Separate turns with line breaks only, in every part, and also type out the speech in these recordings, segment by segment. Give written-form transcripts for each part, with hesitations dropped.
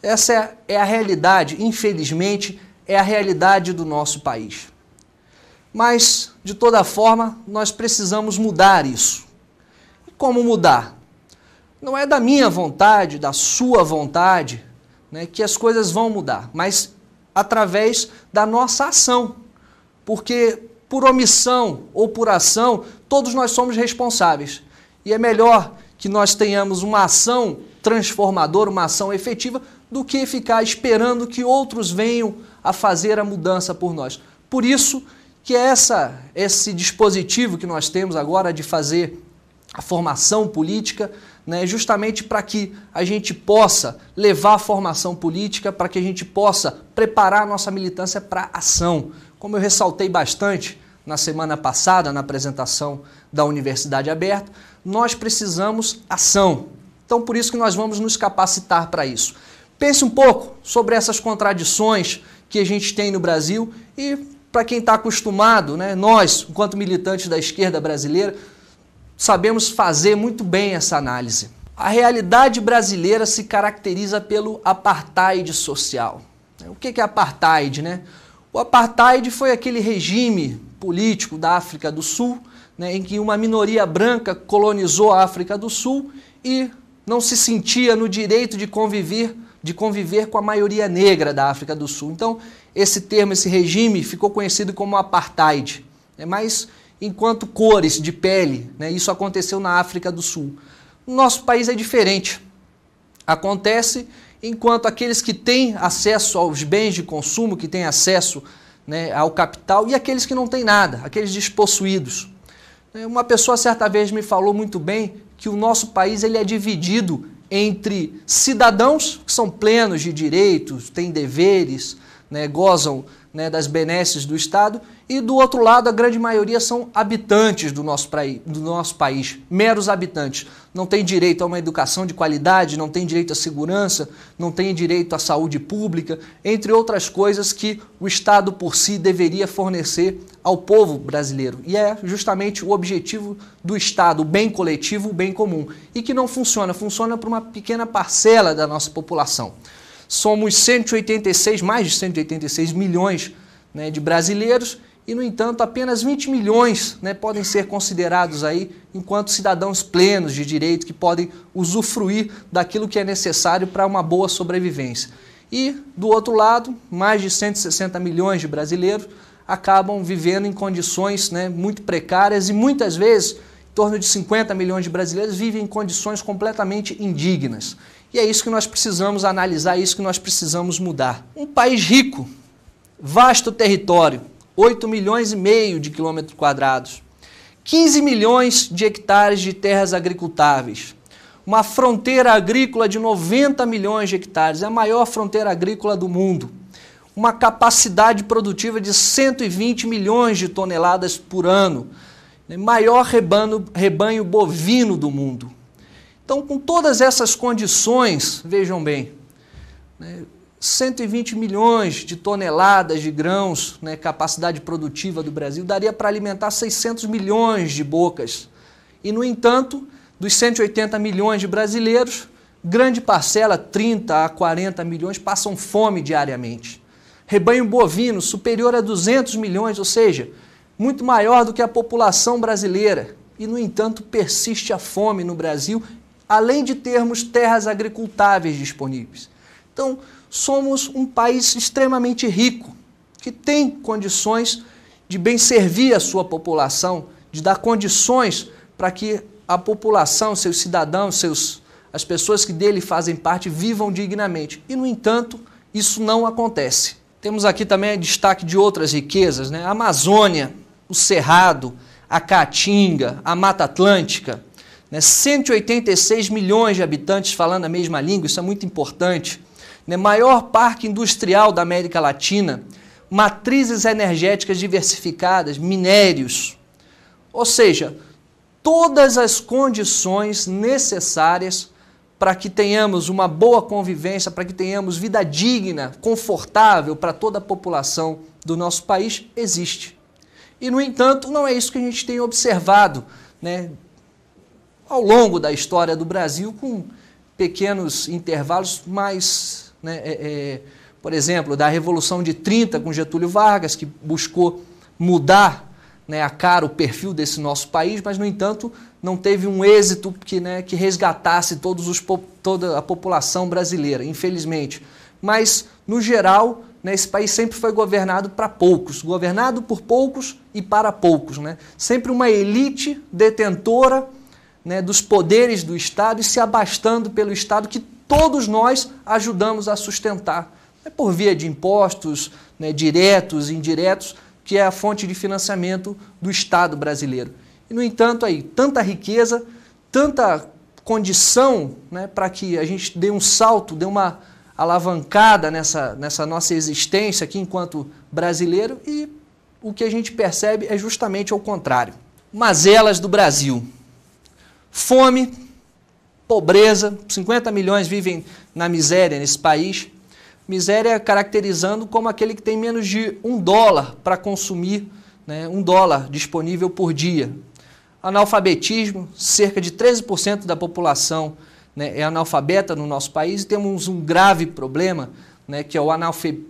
Essa é a realidade, infelizmente, é a realidade do nosso país. Mas, de toda forma, nós precisamos mudar isso. E como mudar? Não é da minha vontade, da sua vontade, né, que as coisas vão mudar, mas através da nossa ação. Porque, por omissão ou por ação, todos nós somos responsáveis. E é melhor que nós tenhamos uma ação transformadora, uma ação efetiva, do que ficar esperando que outros venham a fazer a mudança por nós. Por isso que esse dispositivo que nós temos agora de fazer a formação política, né, justamente para que a gente possa levar a formação política, para que a gente possa preparar a nossa militância para a ação. Como eu ressaltei bastante na semana passada, na apresentação da Universidade Aberta, nós precisamos ação. Então, por isso que nós vamos nos capacitar para isso. Pense um pouco sobre essas contradições que a gente tem no Brasil e, para quem está acostumado, né, nós, enquanto militantes da esquerda brasileira, sabemos fazer muito bem essa análise. A realidade brasileira se caracteriza pelo apartheid social. O que é apartheid, né? O apartheid foi aquele regime político da África do Sul, né, em que uma minoria branca colonizou a África do Sul e não se sentia no direito de conviver com a maioria negra da África do Sul. Então, esse termo, esse regime, ficou conhecido como apartheid. Mas, enquanto cores de pele, né, isso aconteceu na África do Sul. No nosso país é diferente. Acontece enquanto aqueles que têm acesso aos bens de consumo, que têm acesso, né, ao capital, e aqueles que não têm nada, aqueles despossuídos. Uma pessoa certa vez me falou muito bem que o nosso país ele é dividido entre cidadãos que são plenos de direitos, têm deveres, né, gozam, né, das benesses do Estado, e do outro lado a grande maioria são habitantes do nosso país, meros habitantes. Não tem direito a uma educação de qualidade, não tem direito à segurança, não tem direito à saúde pública, entre outras coisas que o Estado por si deveria fornecer ao povo brasileiro. E é justamente o objetivo do Estado, o bem coletivo, o bem comum. E que não funciona, funciona para uma pequena parcela da nossa população. Somos mais de 186 milhões, né, de brasileiros e, no entanto, apenas 20 milhões, né, podem ser considerados aí enquanto cidadãos plenos de direito que podem usufruir daquilo que é necessário para uma boa sobrevivência. E, do outro lado, mais de 160 milhões de brasileiros acabam vivendo em condições, né, muito precárias e, muitas vezes, em torno de 50 milhões de brasileiros vivem em condições completamente indignas. E é isso que nós precisamos analisar, é isso que nós precisamos mudar. Um país rico, vasto território, 8 milhões e meio de quilômetros quadrados, 15 milhões de hectares de terras agricultáveis, uma fronteira agrícola de 90 milhões de hectares, é a maior fronteira agrícola do mundo, uma capacidade produtiva de 120 milhões de toneladas por ano, maior rebanho bovino do mundo. Então, com todas essas condições, vejam bem, 120 milhões de toneladas de grãos, né, capacidade produtiva do Brasil, daria para alimentar 600 milhões de bocas. E, no entanto, dos 180 milhões de brasileiros, grande parcela, 30 a 40 milhões, passam fome diariamente. Rebanho bovino superior a 200 milhões, ou seja, muito maior do que a população brasileira. E, no entanto, persiste a fome no Brasil, além de termos terras agricultáveis disponíveis. Então, somos um país extremamente rico, que tem condições de bem servir a sua população, de dar condições para que a população, seus cidadãos, as pessoas que dele fazem parte, vivam dignamente. E, no entanto, isso não acontece. Temos aqui também destaque de outras riquezas, né? A Amazônia, o Cerrado, a Caatinga, a Mata Atlântica, 186 milhões de habitantes falando a mesma língua, isso é muito importante. Maior parque industrial da América Latina, matrizes energéticas diversificadas, minérios. Ou seja, todas as condições necessárias para que tenhamos uma boa convivência, para que tenhamos vida digna, confortável para toda a população do nosso país, existe. E, no entanto, não é isso que a gente tem observado, né, ao longo da história do Brasil, com pequenos intervalos, mas né, por exemplo, da Revolução de 30 com Getúlio Vargas, que buscou mudar, né, a cara, o perfil desse nosso país, mas, no entanto, não teve um êxito que resgatasse toda a população brasileira, infelizmente. Mas, no geral, né, esse país sempre foi governado para poucos, governado por poucos e para poucos, né? Sempre uma elite detentora, né, dos poderes do Estado e se abastando pelo Estado, que todos nós ajudamos a sustentar, né, por via de impostos, né, diretos e indiretos, que é a fonte de financiamento do Estado brasileiro. E, no entanto, aí, tanta riqueza, tanta condição, né, para que a gente dê um salto, dê uma alavancada nessa nossa existência aqui enquanto brasileiro, e o que a gente percebe é justamente ao contrário. Mazelas do Brasil. Fome, pobreza, 50 milhões vivem na miséria nesse país. Miséria caracterizando como aquele que tem menos de $1 para consumir, né, $1 disponível por dia. Analfabetismo, cerca de 13% da população, né, é analfabeta no nosso país, e temos um grave problema, né, que é o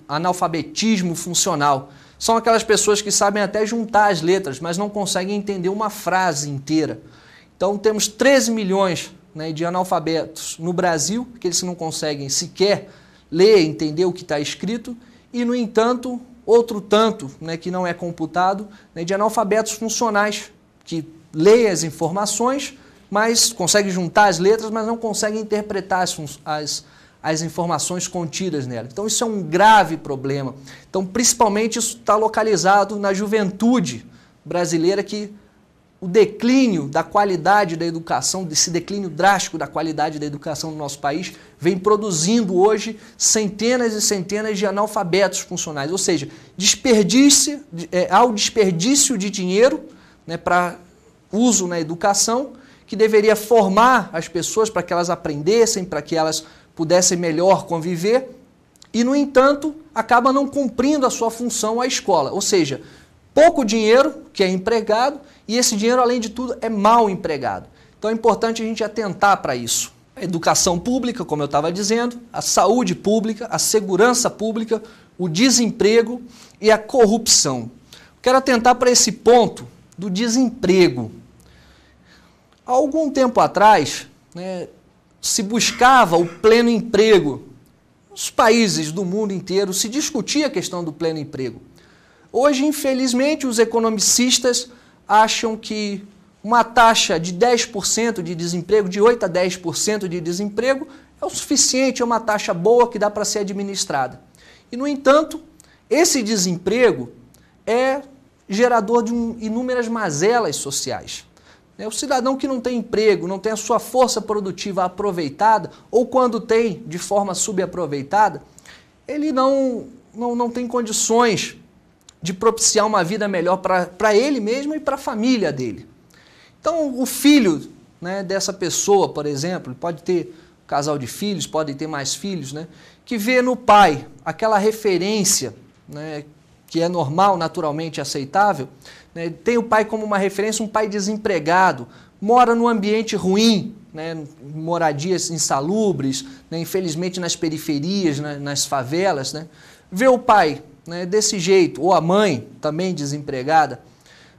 analfabetismo funcional. São aquelas pessoas que sabem até juntar as letras, mas não conseguem entender uma frase inteira. Então temos 13 milhões, né, de analfabetos no Brasil, que eles não conseguem sequer ler, entender o que está escrito, e, no entanto, outro tanto, né, que não é computado, né, de analfabetos funcionais, que leem as informações, mas conseguem juntar as letras, mas não conseguem interpretar as informações contidas nela. Então, isso é um grave problema. Então, principalmente, isso está localizado na juventude brasileira, que o declínio da qualidade da educação, desse declínio drástico da qualidade da educação no nosso país, vem produzindo hoje centenas e centenas de analfabetos funcionais. Ou seja, há o desperdício de dinheiro, né, para uso na educação, que deveria formar as pessoas para que elas aprendessem, para que elas pudessem melhor conviver, e, no entanto, acaba não cumprindo a sua função a escola. Ou seja, pouco dinheiro que é empregado, e esse dinheiro, além de tudo, é mal empregado. Então é importante a gente atentar para isso. A educação pública, como eu estava dizendo, a saúde pública, a segurança pública, o desemprego e a corrupção. Quero atentar para esse ponto do desemprego. Há algum tempo atrás, né, se buscava o pleno emprego. Nos países do mundo inteiro se discutia a questão do pleno emprego. Hoje, infelizmente, os economicistas acham que uma taxa de 10% de desemprego, de 8% a 10% de desemprego, é o suficiente, é uma taxa boa que dá para ser administrada. E, no entanto, esse desemprego é gerador de inúmeras mazelas sociais. O cidadão que não tem emprego, não tem a sua força produtiva aproveitada, ou quando tem de forma subaproveitada, ele não tem condições de propiciar uma vida melhor para ele mesmo e para a família dele. Então, o filho, né, dessa pessoa, por exemplo, pode ter um casal de filhos, pode ter mais filhos, né, que vê no pai aquela referência, né, que é normal, naturalmente aceitável, né, tem o pai como uma referência, um pai desempregado, mora num ambiente ruim, né, moradias insalubres, né, infelizmente nas periferias, nas favelas, né, vê o pai, né, desse jeito, ou a mãe também desempregada,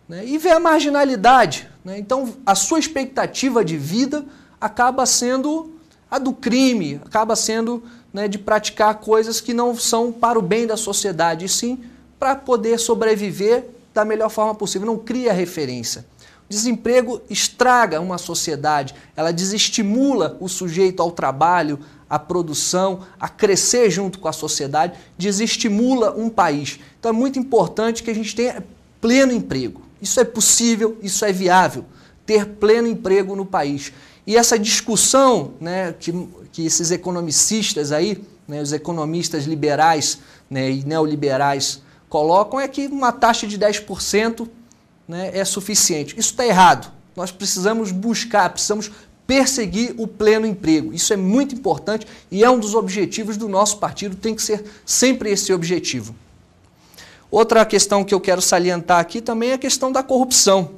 né, e vê a marginalidade, né, então a sua expectativa de vida acaba sendo a do crime, acaba sendo, né, de praticar coisas que não são para o bem da sociedade, e sim para poder sobreviver da melhor forma possível, não cria referência. O desemprego estraga uma sociedade, ela desestimula o sujeito ao trabalho, à produção, a crescer junto com a sociedade, desestimula um país. Então é muito importante que a gente tenha pleno emprego. Isso é possível, isso é viável, ter pleno emprego no país. E essa discussão, né, que esses economicistas aí, né, os economistas liberais, né, e neoliberais colocam, é que uma taxa de 10%, né, é suficiente. Isso está errado. Nós precisamos buscar, precisamos perseguir o pleno emprego. Isso é muito importante e é um dos objetivos do nosso partido, tem que ser sempre esse objetivo. Outra questão que eu quero salientar aqui também é a questão da corrupção.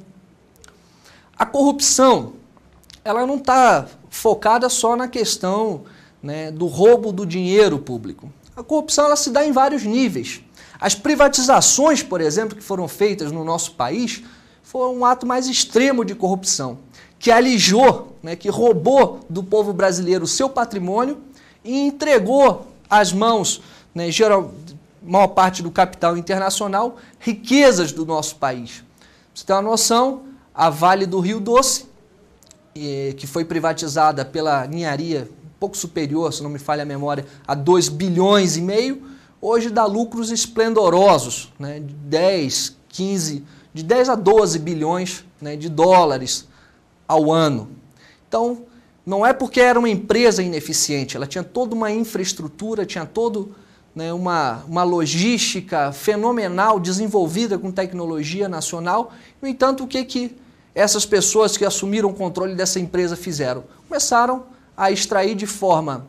A corrupção, ela não está focada só na questão, né, do roubo do dinheiro público. A corrupção ela se dá em vários níveis. As privatizações, por exemplo, que foram feitas no nosso país, foi um ato mais extremo de corrupção, que alijou, né, que roubou do povo brasileiro o seu patrimônio e entregou às mãos, né, maior parte do capital internacional, riquezas do nosso país. Você tem uma noção, a Vale do Rio Doce, que foi privatizada pela ninharia um pouco superior, se não me falha a memória, a 2,5 bilhões, hoje dá lucros esplendorosos, né, de 10 a 12 bilhões, né, de dólares ao ano. Então, não é porque era uma empresa ineficiente, ela tinha toda uma infraestrutura, tinha todo, né, uma logística fenomenal, desenvolvida com tecnologia nacional. No entanto, o que essas pessoas que assumiram o controle dessa empresa fizeram? Começaram a extrair de forma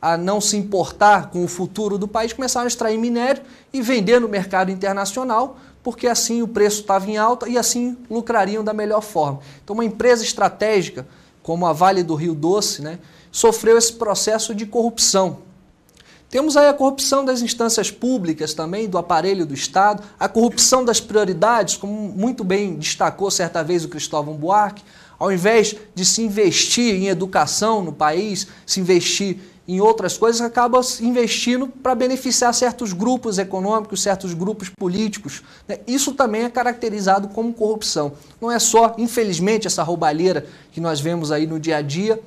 a não se importar com o futuro do país, começaram a extrair minério e vender no mercado internacional, porque assim o preço estava em alta e assim lucrariam da melhor forma. Então, uma empresa estratégica, como a Vale do Rio Doce, né, sofreu esse processo de corrupção. Temos aí a corrupção das instâncias públicas também, do aparelho do Estado, a corrupção das prioridades, como muito bem destacou certa vez o Cristóvão Buarque. Ao invés de se investir em educação no país, se investir em outras coisas, acaba investindo para beneficiar certos grupos econômicos, certos grupos políticos. Isso também é caracterizado como corrupção. Não é só, infelizmente, essa roubalheira que nós vemos aí no dia a dia,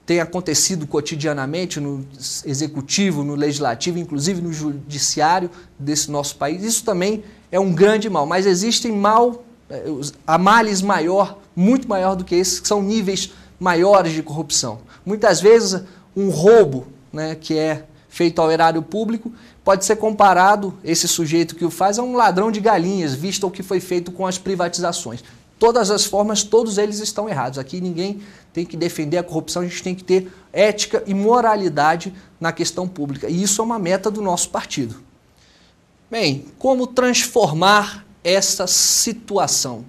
tem acontecido cotidianamente no executivo, no legislativo, inclusive no judiciário desse nosso país. Isso também é um grande mal, mas existem há males maior, muito maior do que esses, que são níveis maiores de corrupção. Muitas vezes um roubo, né, que é feito ao erário público pode ser comparado, esse sujeito que o faz, a um ladrão de galinhas, visto o que foi feito com as privatizações. Todas as formas, todos eles estão errados. Aqui ninguém tem que defender a corrupção, a gente tem que ter ética e moralidade na questão pública. E isso é uma meta do nosso partido. Bem, como transformar essa situação?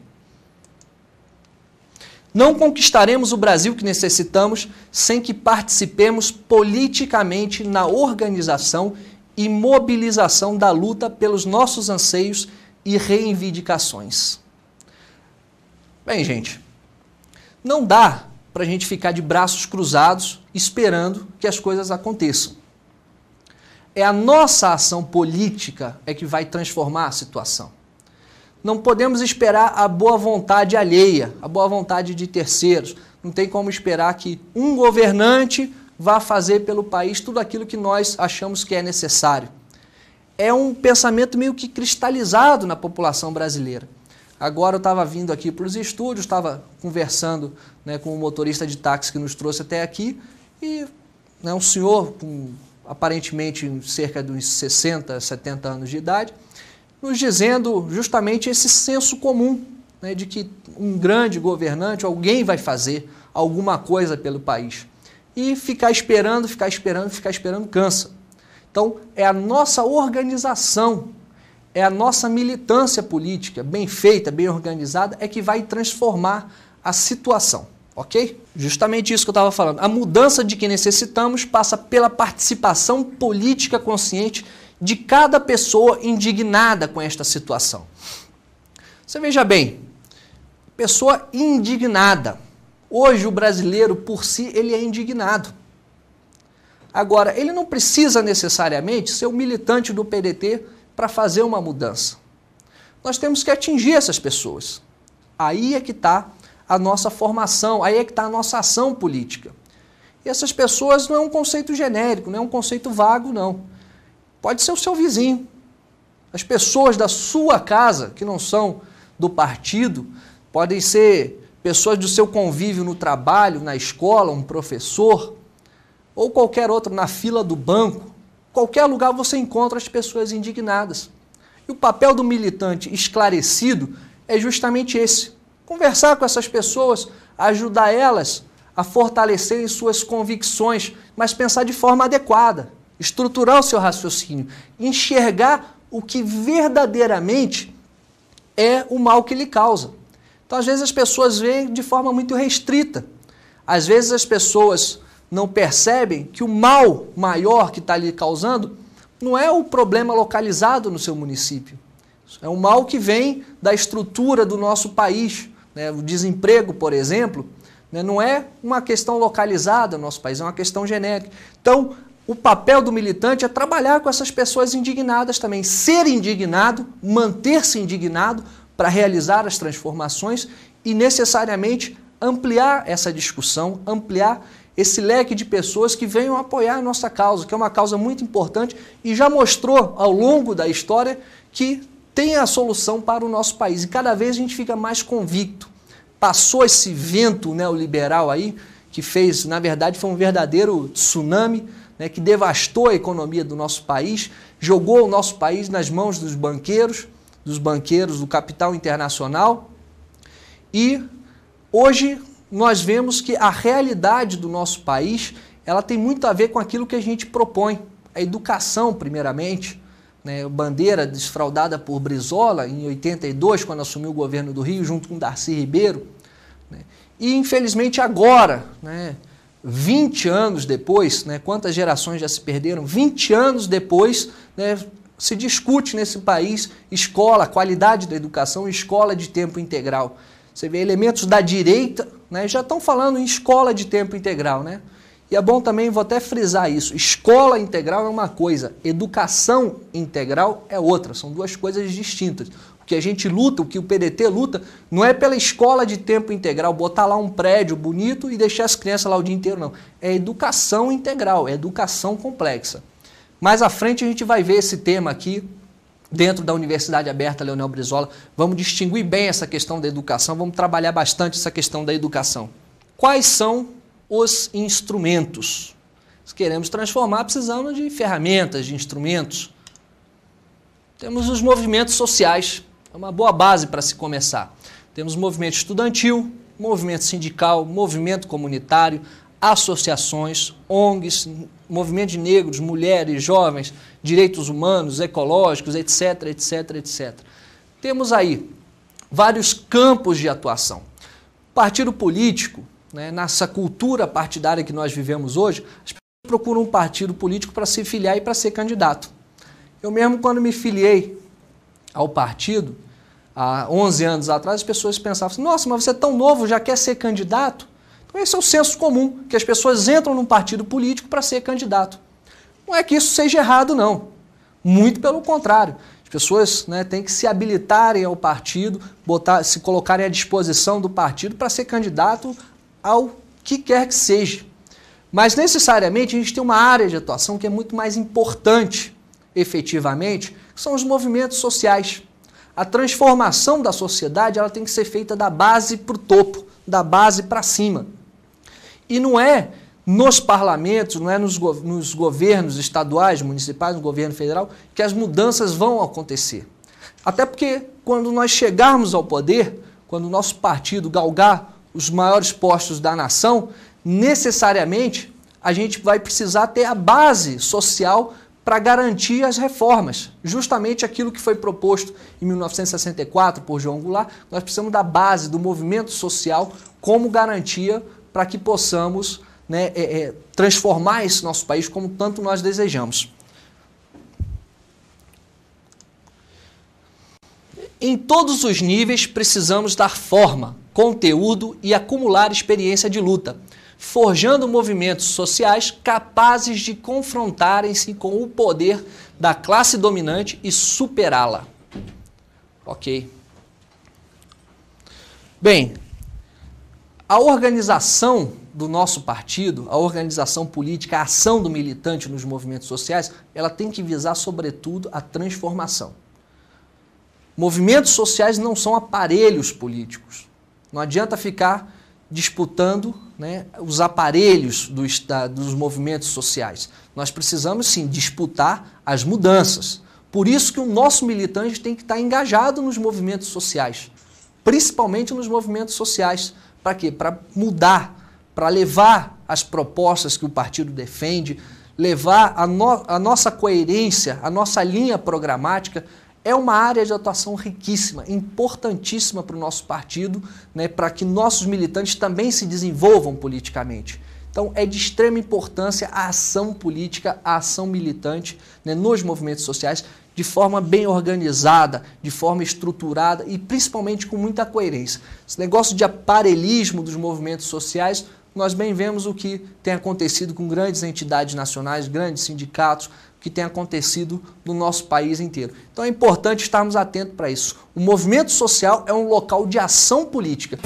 Não conquistaremos o Brasil que necessitamos sem que participemos politicamente na organização e mobilização da luta pelos nossos anseios e reivindicações. Bem, gente, não dá para a gente ficar de braços cruzados esperando que as coisas aconteçam. É a nossa ação política que vai transformar a situação. Não podemos esperar a boa vontade alheia, a boa vontade de terceiros. Não tem como esperar que um governante vá fazer pelo país tudo aquilo que nós achamos que é necessário. É um pensamento meio que cristalizado na população brasileira. Agora eu estava vindo aqui para os estúdios, estava conversando, né, com o motorista de táxi que nos trouxe até aqui, e, né, um senhor com aparentemente cerca de uns 60, 70 anos de idade, nos dizendo justamente esse senso comum, né, de que um grande governante, alguém vai fazer alguma coisa pelo país. E ficar esperando, cansa. Então, é a nossa organização, é a nossa militância política, bem feita, bem organizada, é que vai transformar a situação, ok? Justamente isso que eu estava falando. A mudança de que necessitamos passa pela participação política consciente de cada pessoa indignada com esta situação. Você veja bem, pessoa indignada. Hoje o brasileiro, por si, ele é indignado. Agora, ele não precisa necessariamente ser um militante do PDT para fazer uma mudança. Nós temos que atingir essas pessoas. Aí é que está a nossa formação, aí é que está a nossa ação política. E essas pessoas não é um conceito genérico, não é um conceito vago, não. Pode ser o seu vizinho. As pessoas da sua casa, que não são do partido, podem ser pessoas do seu convívio no trabalho, na escola, um professor, ou qualquer outro, na fila do banco. Qualquer lugar você encontra as pessoas indignadas. E o papel do militante esclarecido é justamente esse. Conversar com essas pessoas, ajudar elas a fortalecerem suas convicções, mas pensar de forma adequada. Estruturar o seu raciocínio, enxergar o que verdadeiramente é o mal que lhe causa. Então, às vezes, as pessoas veem de forma muito restrita. Às vezes, as pessoas não percebem que o mal maior que está ali causando não é o problema localizado no seu município. É um mal que vem da estrutura do nosso país. Né? O desemprego, por exemplo, né, não é uma questão localizada no nosso país, é uma questão genérica. Então, o papel do militante é trabalhar com essas pessoas indignadas também, ser indignado, manter-se indignado para realizar as transformações e necessariamente ampliar essa discussão, ampliar esse leque de pessoas que venham apoiar a nossa causa, que é uma causa muito importante e já mostrou ao longo da história que tem a solução para o nosso país. E cada vez a gente fica mais convicto. Passou esse vento neoliberal aí, que fez, na verdade, foi um verdadeiro tsunami, né, que devastou a economia do nosso país, jogou o nosso país nas mãos dos banqueiros do capital internacional. E hoje nós vemos que a realidade do nosso país, ela tem muito a ver com aquilo que a gente propõe. A educação, primeiramente, né, bandeira desfraudada por Brizola em 82, quando assumiu o governo do Rio, junto com Darcy Ribeiro. Né, e, infelizmente, agora, né, 20 anos depois, né, quantas gerações já se perderam? 20 anos depois, né, se discute nesse país escola, qualidade da educação, escola de tempo integral. Você vê elementos da direita, né, já estão falando em escola de tempo integral, né? E é bom também, vou até frisar isso, escola integral é uma coisa, educação integral é outra, são duas coisas distintas. O que a gente luta, o que o PDT luta, não é pela escola de tempo integral, botar lá um prédio bonito e deixar as crianças lá o dia inteiro, não. É educação integral, é educação complexa. Mais à frente a gente vai ver esse tema aqui, dentro da Universidade Aberta Leonel Brizola. Vamos distinguir bem essa questão da educação, vamos trabalhar bastante essa questão da educação. Quais são os instrumentos? Se queremos transformar, precisamos de ferramentas, de instrumentos. Temos os movimentos sociais, é uma boa base para se começar. Temos movimento estudantil, movimento sindical, movimento comunitário, associações, ONGs, movimento de negros, mulheres, jovens, direitos humanos, ecológicos, etc, etc, etc. Temos aí vários campos de atuação. Partido político, né, nessa cultura partidária que nós vivemos hoje, as pessoas procuram um partido político para se filiar e para ser candidato. Eu mesmo, quando me filiei ao partido, há 11 anos atrás, as pessoas pensavam assim, nossa, mas você é tão novo, já quer ser candidato? Então esse é o senso comum, que as pessoas entram num partido político para ser candidato. Não é que isso seja errado, não. Muito pelo contrário. As pessoas, né, têm que se habilitarem ao partido, se colocarem à disposição do partido para ser candidato ao que quer que seja. Mas necessariamente a gente tem uma área de atuação que é muito mais importante, efetivamente, que são os movimentos sociais. A transformação da sociedade, ela tem que ser feita da base para o topo, da base para cima. E não é nos parlamentos, não é nos governos estaduais, municipais, no governo federal, que as mudanças vão acontecer. Até porque quando nós chegarmos ao poder, quando o nosso partido galgar os maiores postos da nação, necessariamente a gente vai precisar ter a base social para garantir as reformas. Justamente aquilo que foi proposto em 1964 por João Goulart, nós precisamos da base do movimento social como garantia para que possamos, né, transformar esse nosso país como tanto nós desejamos. Em todos os níveis precisamos dar forma, conteúdo e acumular experiência de luta, forjando movimentos sociais capazes de confrontarem-se com o poder da classe dominante e superá-la. Ok. Bem, a organização do nosso partido, a organização política, a ação do militante nos movimentos sociais, ela tem que visar, sobretudo, a transformação. Movimentos sociais não são aparelhos políticos. Não adianta ficar disputando, né, os aparelhos dos movimentos sociais. Nós precisamos, sim, disputar as mudanças. Por isso que o nosso militante tem que estar engajado nos movimentos sociais, principalmente nos movimentos sociais. Para quê? Para mudar, para levar as propostas que o partido defende, levar a nossa coerência, a nossa linha programática. É uma área de atuação riquíssima, importantíssima para o nosso partido, né, para que nossos militantes também se desenvolvam politicamente. Então é de extrema importância a ação política, a ação militante, né, nos movimentos sociais, de forma bem organizada, de forma estruturada e principalmente com muita coerência. Esse negócio de aparelhismo dos movimentos sociais, nós bem vemos o que tem acontecido com grandes entidades nacionais, grandes sindicatos, o que tem acontecido no nosso país inteiro. Então é importante estarmos atentos para isso. O movimento social é um local de ação política.